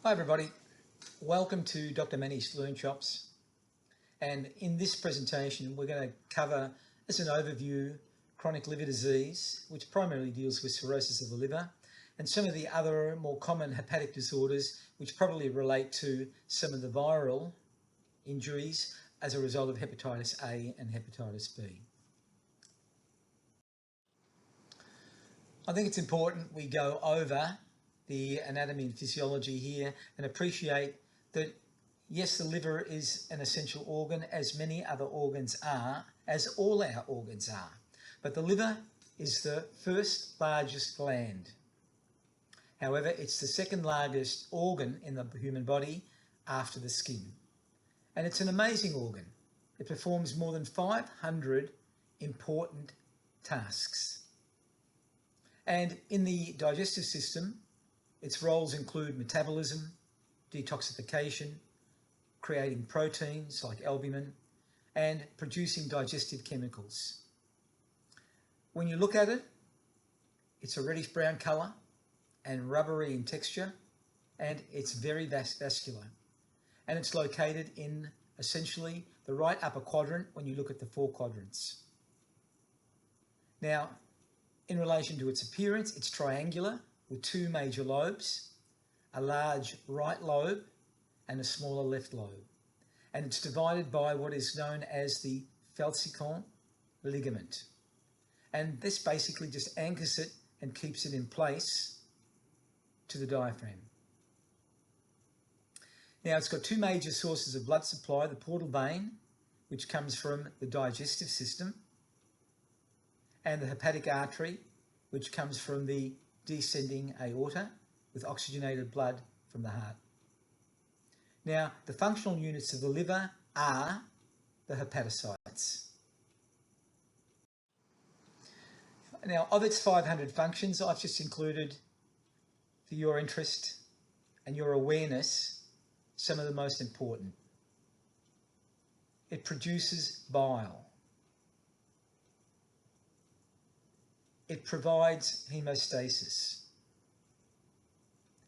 Hi everybody, welcome to Dr. Manny's Learn Shops, and in this presentation we're going to cover as an overview chronic liver disease, which primarily deals with cirrhosis of the liver, and some of the other more common hepatic disorders which probably relate to some of the viral injuries as a result of hepatitis A and hepatitis B. I think it's important we go over the anatomy and physiology here and appreciate that yes, the liver is an essential organ, as many other organs are, as all our organs are. But the liver is the first largest gland. However, it's the second largest organ in the human body after the skin. And it's an amazing organ. It performs more than 500 important tasks. And in the digestive system, its roles include metabolism, detoxification, creating proteins like albumin, and producing digestive chemicals. When you look at it, it's a reddish brown colour and rubbery in texture, and it's very vascular. And it's located in essentially the right upper quadrant when you look at the four quadrants. Now, in relation to its appearance, it's triangular with two major lobes, a large right lobe and a smaller left lobe. And it's divided by what is known as the falciform ligament. And this basically just anchors it and keeps it in place to the diaphragm. Now, it's got two major sources of blood supply, the portal vein, which comes from the digestive system, and the hepatic artery, which comes from the descending aorta with oxygenated blood from the heart. Now, the functional units of the liver are the hepatocytes. Now, of its 500 functions, I've just included, for your interest and your awareness, some of the most important. It produces bile. It provides hemostasis.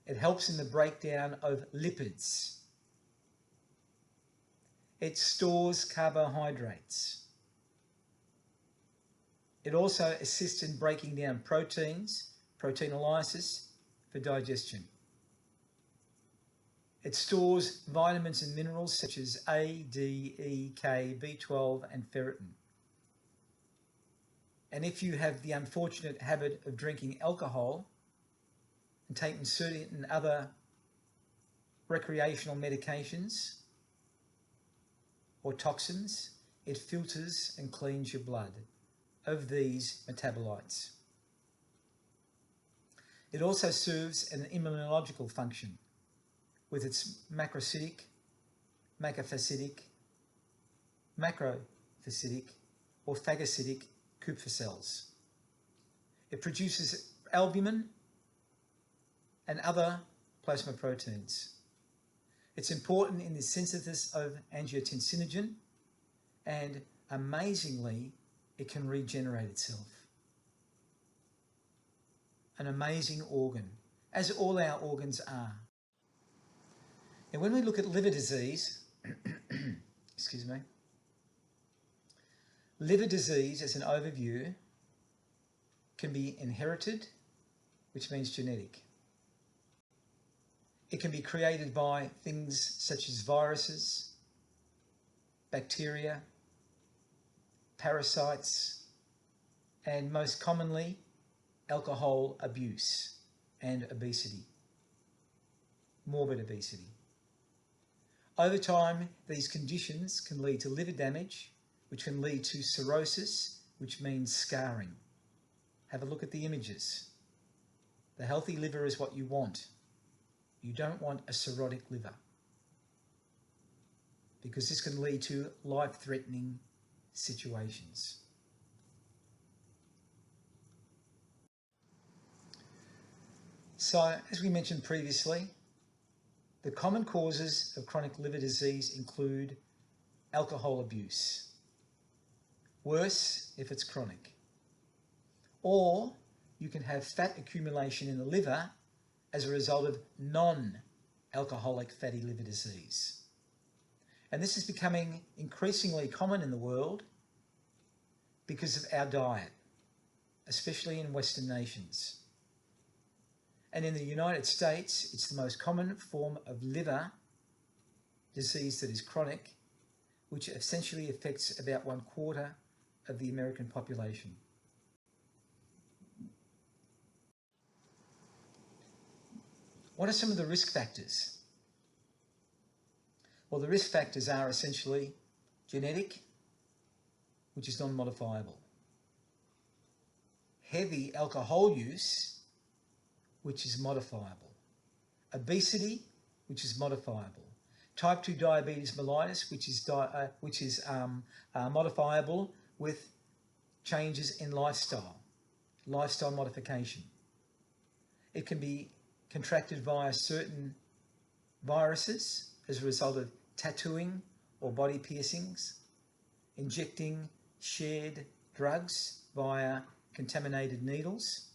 It helps in the breakdown of lipids. It stores carbohydrates. It also assists in breaking down proteins, proteinolysis, for digestion. It stores vitamins and minerals such as A, D, E, K, B12 and ferritin. And if you have the unfortunate habit of drinking alcohol and taking certain other recreational medications or toxins, it filters and cleans your blood of these metabolites. It also serves an immunological function with its macrocytic, macrophagocytic, or phagocytic Kupffer cells. It produces albumin and other plasma proteins. It's important in the synthesis of angiotensinogen, and amazingly, it can regenerate itself. An amazing organ, as all our organs are. Now, when we look at liver disease, excuse me, liver disease, as an overview, can be inherited, which means genetic. It can be created by things such as viruses, bacteria, parasites, and most commonly, alcohol abuse and obesity, morbid obesity. Over time, these conditions can lead to liver damage, which can lead to cirrhosis, which means scarring. Have a look at the images. The healthy liver is what you want. You don't want a cirrhotic liver, because this can lead to life-threatening situations. So, as we mentioned previously, the common causes of chronic liver disease include alcohol abuse. Worse if it's chronic. Or you can have fat accumulation in the liver as a result of non alcoholic fatty liver disease. And this is becoming increasingly common in the world because of our diet, especially in Western nations. And in the United States, it's the most common form of liver disease that is chronic, which essentially affects about 1/4 of the American population. What are some of the risk factors? Well, the risk factors are essentially genetic, which is non-modifiable; heavy alcohol use, which is modifiable; obesity, which is modifiable; type 2 diabetes mellitus, which is modifiable with changes in lifestyle modification. It can be contracted via certain viruses as a result of tattooing or body piercings, injecting shared drugs via contaminated needles,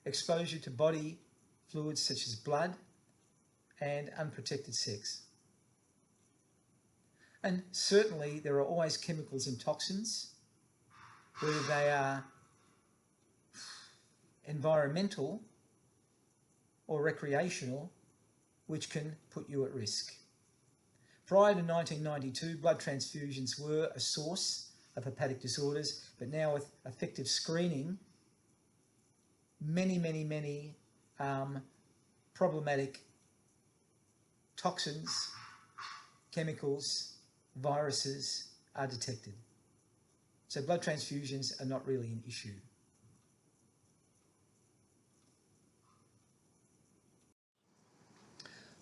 exposure to body fluids such as blood, and unprotected sex. And certainly there are always chemicals and toxins, whether they are environmental or recreational, which can put you at risk. Prior to 1992, blood transfusions were a source of hepatic disorders, but now with effective screening, many problematic toxins, chemicals, viruses are detected. So blood transfusions are not really an issue.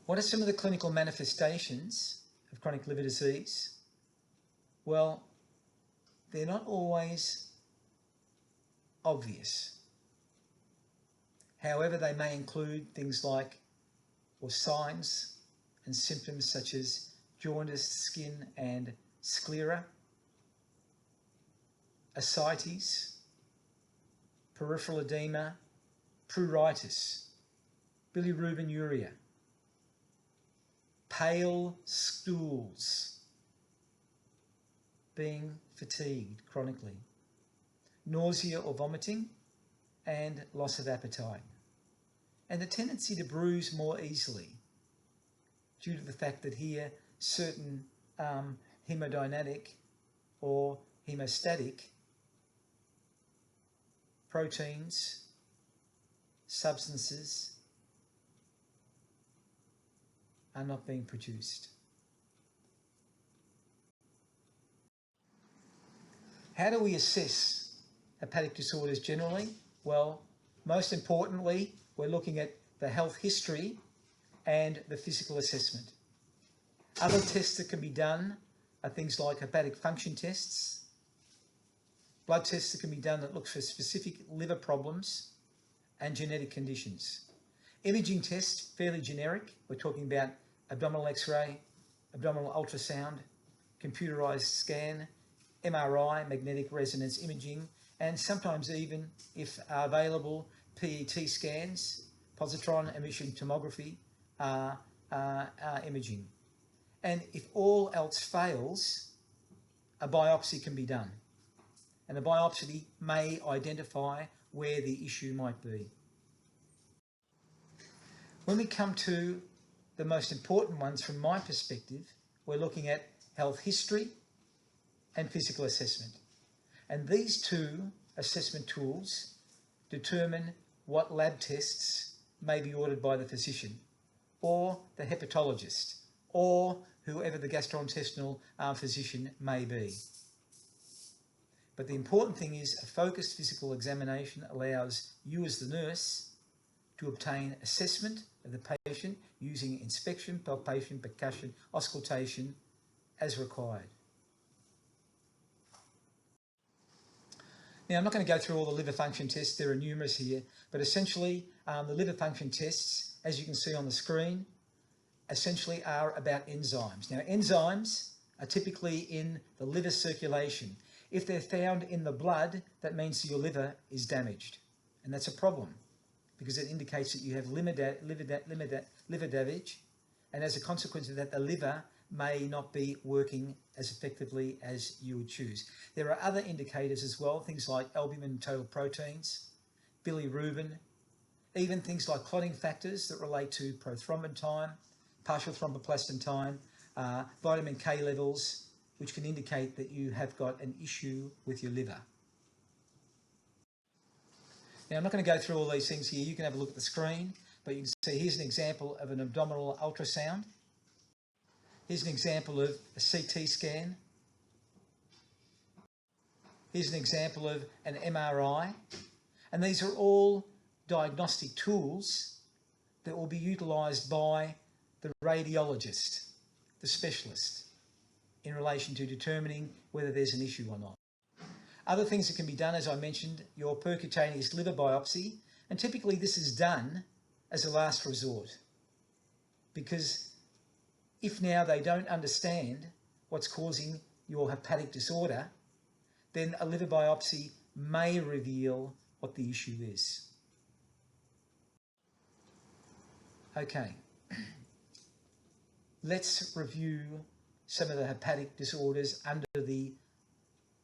What are some of the clinical manifestations of chronic liver disease? Well, they're not always obvious. However, they may include things like, or signs and symptoms such as jaundiced skin and sclera, ascites, peripheral edema, pruritus, bilirubinuria, pale stools, being fatigued chronically, nausea or vomiting, and loss of appetite, and the tendency to bruise more easily due to the fact that here certain hemodynamic or hemostatic proteins, substances are not being produced. How do we assess hepatic disorders generally? Well, most importantly, we're looking at the health history and the physical assessment. Other tests that can be done are things like hepatic function tests, blood tests that can be done that look for specific liver problems, and genetic conditions. Imaging tests, fairly generic. We're talking about abdominal X-ray, abdominal ultrasound, computerized scan, MRI, magnetic resonance imaging, and sometimes even, if available, PET scans, positron emission tomography imaging. And if all else fails, a biopsy can be done. And a biopsy may identify where the issue might be. When we come to the most important ones from my perspective, we're looking at health history and physical assessment. And these two assessment tools determine what lab tests may be ordered by the physician or the hepatologist or whoever the gastrointestinal physician may be. But the important thing is a focused physical examination allows you as the nurse to obtain assessment of the patient using inspection, palpation, percussion, auscultation as required. Now, I'm not going to go through all the liver function tests. There are numerous here, but essentially the liver function tests, as you can see on the screen, essentially are about enzymes. Now, enzymes are typically in the liver circulation. If they're found in the blood, that means that your liver is damaged, and that's a problem because it indicates that you have liver damage, and as a consequence of that, the liver may not be working as effectively as you would choose. There are other indicators as well, things like albumin and total proteins, bilirubin, even things like clotting factors that relate to prothrombin time, partial thromboplastin time, vitamin K levels, which can indicate that you have got an issue with your liver. Now, I'm not going to go through all these things here. You can have a look at the screen, but you can see here's an example of an abdominal ultrasound. Here's an example of a CT scan. Here's an example of an MRI. And these are all diagnostic tools that will be utilised by the radiologist, the specialist, in relation to determining whether there's an issue or not. Other things that can be done, as I mentioned, your percutaneous liver biopsy, and typically this is done as a last resort, because if now they don't understand what's causing your hepatic disorder, then a liver biopsy may reveal what the issue is. Okay, let's review some of the hepatic disorders under the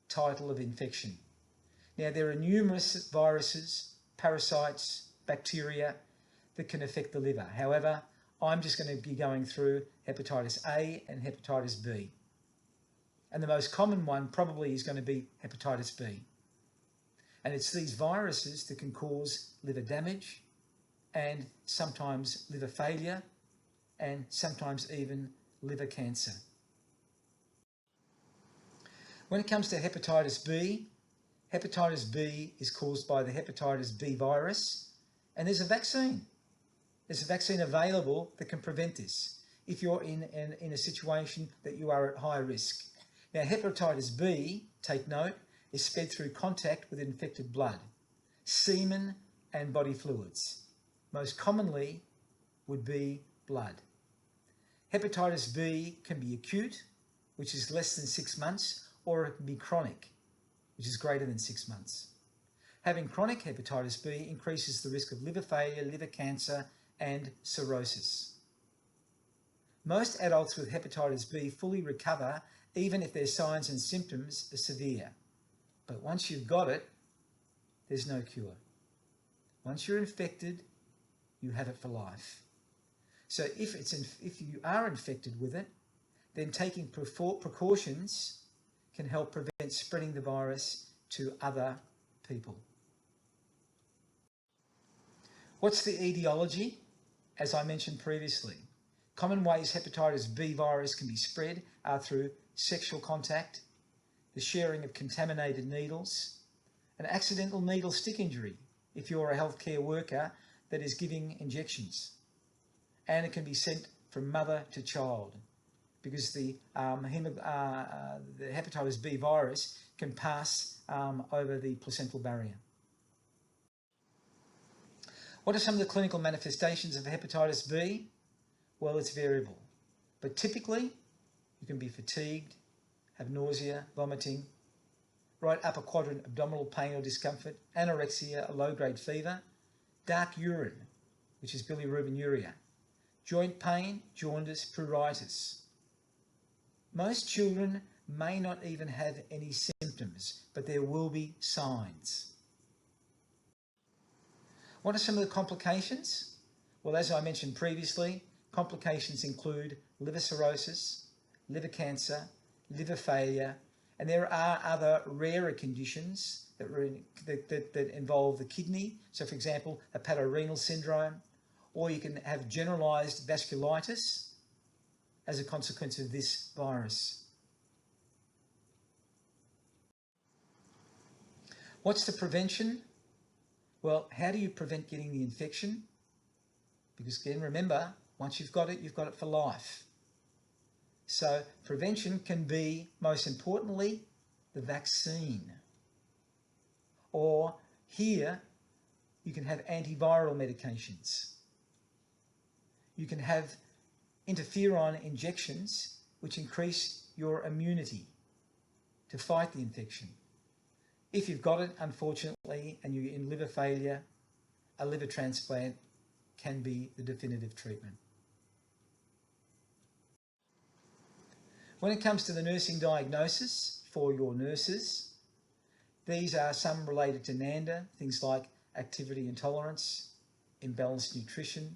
title of infection. Now, there are numerous viruses, parasites, bacteria that can affect the liver. However, I'm just going to be going through hepatitis A and hepatitis B. And the most common one probably is going to be hepatitis B. And it's these viruses that can cause liver damage and sometimes liver failure and sometimes even liver cancer. When it comes to hepatitis B is caused by the hepatitis B virus, and there's a vaccine. There's a vaccine available that can prevent this if you're in a situation that you are at high risk. Now, hepatitis B, take note, is spread through contact with infected blood, semen and body fluids. Most commonly would be blood. Hepatitis B can be acute, which is less than 6 months, or it can be chronic, which is greater than 6 months. Having chronic hepatitis B increases the risk of liver failure, liver cancer, and cirrhosis. Most adults with hepatitis B fully recover even if their signs and symptoms are severe. But once you've got it, there's no cure. Once you're infected, you have it for life. So if you are infected with it, then taking precautions can help prevent spreading the virus to other people. What's the etiology? As I mentioned previously, common ways hepatitis B virus can be spread are through sexual contact, the sharing of contaminated needles, an accidental needle stick injury if you're a healthcare worker that is giving injections, and it can be sent from mother to child, because the hepatitis B virus can pass over the placental barrier. What are some of the clinical manifestations of hepatitis B? Well, it's variable, but typically you can be fatigued, have nausea, vomiting, right upper quadrant abdominal pain or discomfort, anorexia, a low-grade fever, dark urine, which is bilirubinuria, joint pain, jaundice, pruritus. Most children may not even have any symptoms, but there will be signs. What are some of the complications? Well, as I mentioned previously, complications include liver cirrhosis, liver cancer, liver failure, and there are other rarer conditions that involve the kidney. So, for example, hepatorenal syndrome, or you can have generalized vasculitis as a consequence of this virus. What's the prevention? Well, how do you prevent getting the infection? Because again, remember, once you've got it for life. So prevention can be, most importantly, the vaccine. Or here, you can have antiviral medications. You can have interferon injections, which increase your immunity to fight the infection. If you've got it, unfortunately, and you're in liver failure, a liver transplant can be the definitive treatment. When it comes to the nursing diagnosis for your nurses, these are some related to NANDA, things like activity intolerance, imbalanced nutrition,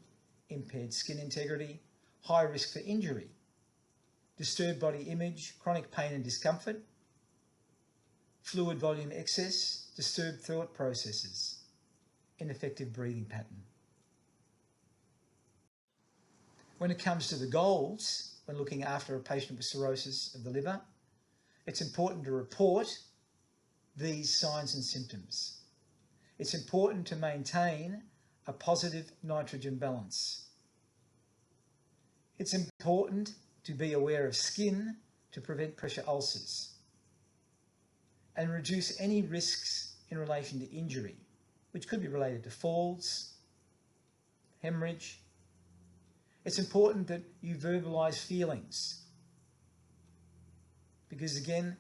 impaired skin integrity, high risk for injury, disturbed body image, chronic pain and discomfort, fluid volume excess, disturbed thought processes, ineffective breathing pattern. When it comes to the goals, when looking after a patient with cirrhosis of the liver, it's important to report these signs and symptoms. It's important to maintain a positive nitrogen balance. It's important to be aware of skin to prevent pressure ulcers and reduce any risks in relation to injury, which could be related to falls, hemorrhage. It's important that you verbalise feelings because, again,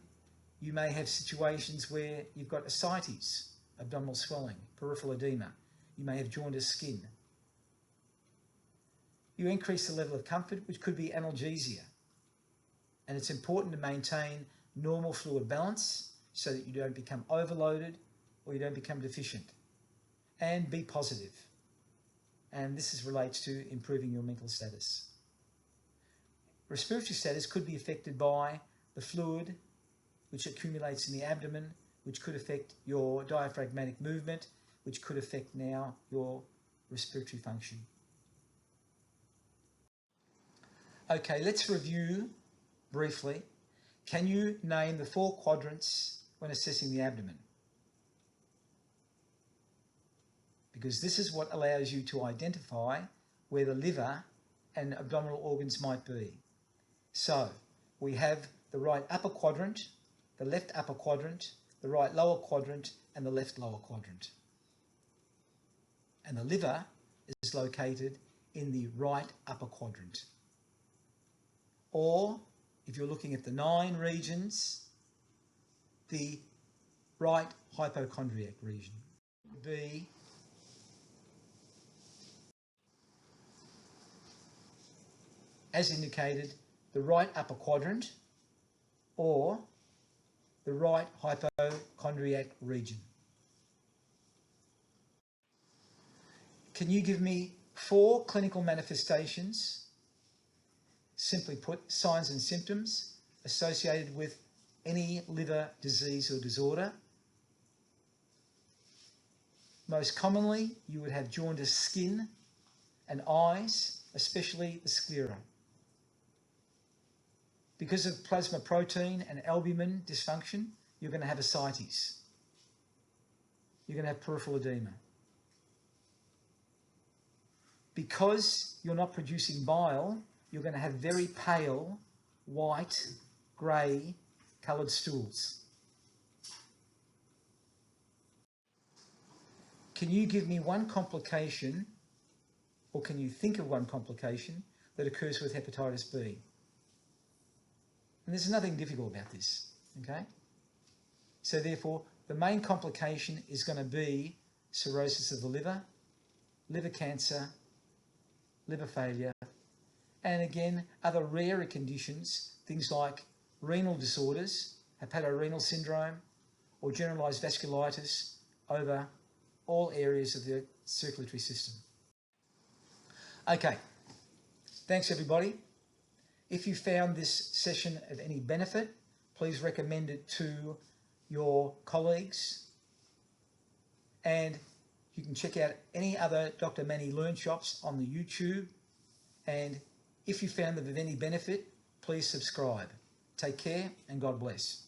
you may have situations where you've got ascites, abdominal swelling, peripheral edema. You may have jaundiced skin. You increase the level of comfort, which could be analgesia. And it's important to maintain normal fluid balance so that you don't become overloaded or you don't become deficient. And be positive. And this relates to improving your mental status. Respiratory status could be affected by the fluid which accumulates in the abdomen, which could affect your diaphragmatic movement, which could affect now your respiratory function. Okay, let's review briefly. Can you name the 4 quadrants when assessing the abdomen? Because this is what allows you to identify where the liver and abdominal organs might be. So we have the right upper quadrant, the left upper quadrant, the right lower quadrant, and the left lower quadrant. And the liver is located in the right upper quadrant. Or, if you're looking at the 9 regions, the right hypochondriac region would be as indicated, the right upper quadrant or the right hypochondriac region. Can you give me 4 clinical manifestations, simply put, signs and symptoms associated with any liver disease or disorder? Most commonly, you would have jaundiced skin and eyes, especially the sclera. Because of plasma protein and albumin dysfunction, you're going to have ascites. You're going to have peripheral edema. Because you're not producing bile, you're going to have very pale, white, grey coloured stools. Can you give me one complication, or can you think of one complication that occurs with hepatitis B? And there's nothing difficult about this, okay? So therefore, the main complication is going to be cirrhosis of the liver, liver cancer, liver failure, and again, other rarer conditions, things like renal disorders, hepatorenal syndrome, or generalised vasculitis over all areas of the circulatory system. Okay, thanks everybody. If you found this session of any benefit, please recommend it to your colleagues. And you can check out any other Dr. Manny Learn shops on the YouTube. And if you found them of any benefit, please subscribe. Take care and God bless.